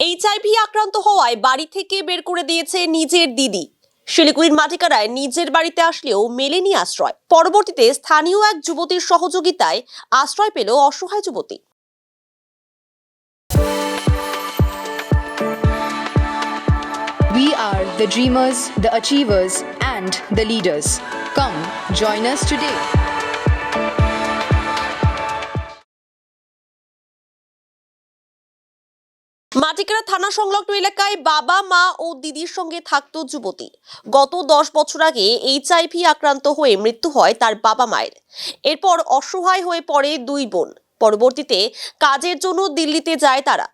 HIV আক্রান্ত হওয়ায় বাড়ি থেকে বের করে দিয়েছে নিজের দিদি। শিলিগুড়ির মাটিকাড়ায় নিজের বাড়িতে আসলেও মেলেনি আশ্রয়। পরবর্তীতে স্থানীয় এক যুবতীর সহযোগিতায় আশ্রয় পেল অসহায় যুবতী। We are the dreamers, the achievers, and the leaders. Come, join us today. মাটিকাড়া থানা সংলগ্ন এলাকায় বাবা, মা ও দিদির সঙ্গে থাকতো যুবতী। গত 10 বছর আগে এইচআইভি আক্রান্ত হয়ে মৃত্যু হয় তার বাবা মায়ের। এরপর অসহায় হয়ে পড়ে দুই বোন। পরবর্তীতে কাজের জন্য দিল্লিতে যায় তারা।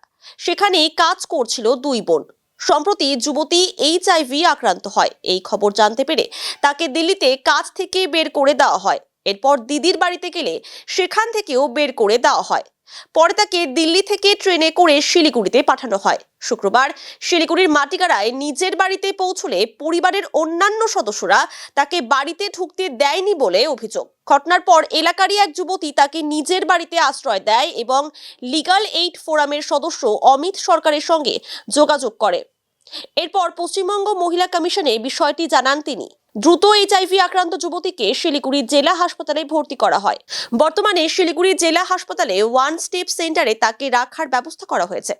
সেখানে কাজ করছিল দুই বোন। সম্প্রতি যুবতী এইচআইভি আক্রান্ত হয়। এই খবর জানতে পেরে তাকে দিল্লিতে কাজ থেকে বের করে দেওয়া হয়। এরপর দিদির বাড়িতে গেলে সেখান থেকেও বের করে দেওয়া হয়। পরে তাকে দিল্লি থেকে ট্রেনে করে শিলিগুড়িতে পাঠানো হয়। শুক্রবার শিলিগুড়ির মাটিকাড়ায় নিজের বাড়িতে পৌঁছলে পরিবারের অন্যান্য সদস্যরা তাকে বাড়িতে ঢুকতে দেয়নি বলে অভিযোগ। ঘটনার পর এলাকারই এক যুবতী তাকে নিজের বাড়িতে আশ্রয় দেয় এবং লিগাল এইড ফোরামের সদস্য অমিত সরকারের সঙ্গে যোগাযোগ করে। এরপর পশ্চিমবঙ্গ মহিলা কমিশনে বিষয়টি জানান তিনি। দ্রুত এইচআইভি আক্রান্ত যুবতীকে শিলিগুড়ি জেলা হাসপাতালে ভর্তি করা হয়। বর্তমানে শিলিগুড়ি জেলা হাসপাতালে ওয়ান স্টেপ সেন্টারে তাকে রাখার ব্যবস্থা করা হয়েছে।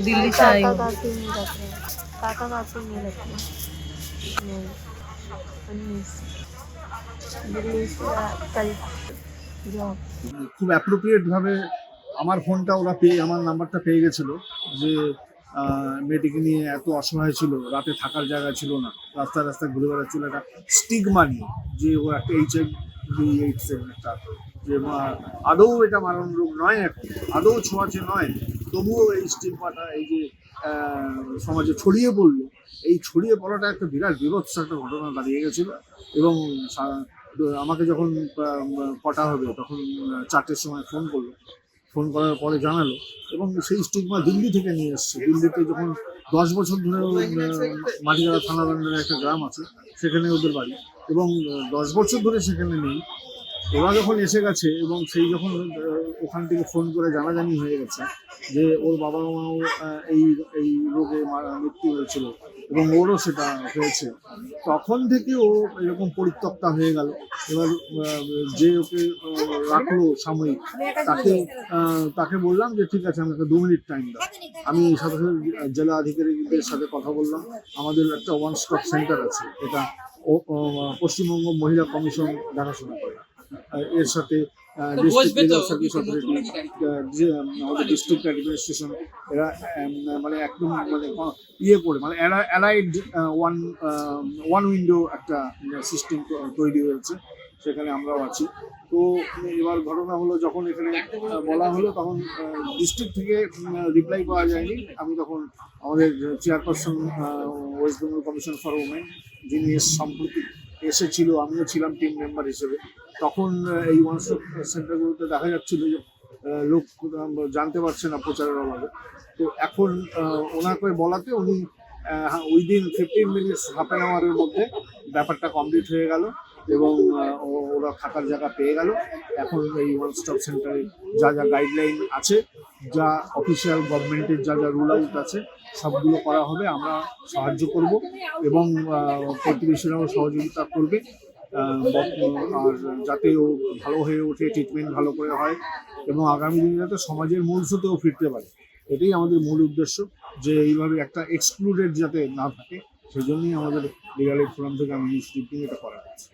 दिल्ली से आई हूँ। काका काकी नहीं लगती नहीं 19 दिल्ली से कल जॉब খুব অ্যাপ্রোপ্রিয়েট ভাবে আমার ফোনটা ওরা পেয়ে আমার নাম্বারটা পেয়ে গেছিলো যে মেয়েটিকে নিয়ে এত অসহায় ছিল, রাতে থাকার জায়গা ছিল না, রাস্তায় রাস্তায় ঘুরে বেড়াচ্ছিল একটা স্টিগমা নিয়ে যে ও একটা এইচআইভি এইডসের একটা যে আদৌ এটা মারণ রোগ নয়, এখন আদৌ ছোঁয়াচে নয়, তবুও এই স্টিগমাটা এই যে সমাজে ছড়িয়ে পড়লো, এই ছড়িয়ে পড়াটা একটা বিরাট বিভৎস একটা ঘটনা দাঁড়িয়ে গেছিলো। এবং আমাকে যখন কটা হবে তখন 4টের সময় ফোন করার পরে জানালো এবং সেই স্টিগমা দিল্লি থেকে নিয়ে এসছে। দিল্লিতে যখন 10 বছর ধরে মাটিকাড়া থানা আন্ডারে একটা গ্রাম আছে, সেখানে ওদের বাড়ি এবং 10 বছর ধরে সেখানে নেই। ওরা যখন এসে গেছে এবং সেই যখন ওখান থেকে ফোন করে জানাজানি হয়ে গেছে যে ওর বাবা মাও এই রোগে মৃত্যু হয়েছিল এবং ওরও সেটা হয়েছে, তখন থেকে ও এরকম পরিত্যক্তা হয়ে গেল। এবার যে ওকে রাখলো সাময়িক, তাকে বললাম যে ঠিক আছে আমাকে 2 মিনিট টাইম দাও। আমি সাথে সাথে জেলা আধিকারিকদের সাথে কথা বললাম। আমাদের একটা ওয়ান স্টপ সেন্টার আছে, এটা পশ্চিমবঙ্গ মহিলা কমিশন দেখাশোনা করে। এর সাথে ডিস্ট্রিক্ট লিগাল সার্ভিস অথরিটি, যে আমাদের ডিস্ট্রিক্ট অ্যাডমিনিস্ট্রেশন, এরা মানে একদম মানে করে মানে অ্যালাইড ওয়ান উইন্ডো একটা সিস্টেম তৈরি হয়েছে, সেখানে আমরাও আছি। তো এবার ঘটনা হলো যখন এখানে বলা হলো তখন ডিস্ট্রিক্ট থেকে রিপ্লাই পাওয়া যায়নি। আমি তখন আমাদের chairperson West Bengal commission for women, যিনি সম্প্রতি এসেছিল, আমিও ছিলাম টিম মেম্বার হিসেবে, তখন এই ওয়ান স্টপ সেন্টারগুলোতে দেখা যাচ্ছিল যে লোক জানতে পারছে না প্রচারের অভাবে। তো এখন ওনাকে বলাতে উনি উইদিন 15 মিনিটস হাফ অ্যান আওয়ারের মধ্যে ব্যাপারটা কমপ্লিট হয়ে গেল এবং ওরা থাকার জায়গা পেয়ে গেল। এখন এই ওয়ান স্টপ সেন্টারে যা যা গাইডলাইন আছে, যা অফিসিয়াল গভর্নমেন্টের যা যা রুল আউট আছে, সবগুলো করা হবে। আমরা সাহায্য করব এবং প্রতিবেশীরাও সহযোগিতা করবে, আর যাতে ও ভালো হয়ে ওঠে, ট্রিটমেন্ট ভালো করে হয় এবং আগামী দিনে যাতে সমাজের মূল স্রোতেও ফিরতে পারে। এটাই আমাদের মূল উদ্দেশ্য, যে এইভাবে একটা এক্সক্লুডেড যাতে না থাকে, সেই জন্যই আমাদের লিগাল এইড ফোরাম থেকে আমি ইনিশিয়েটিভ নিয়ে এটা করা হচ্ছে।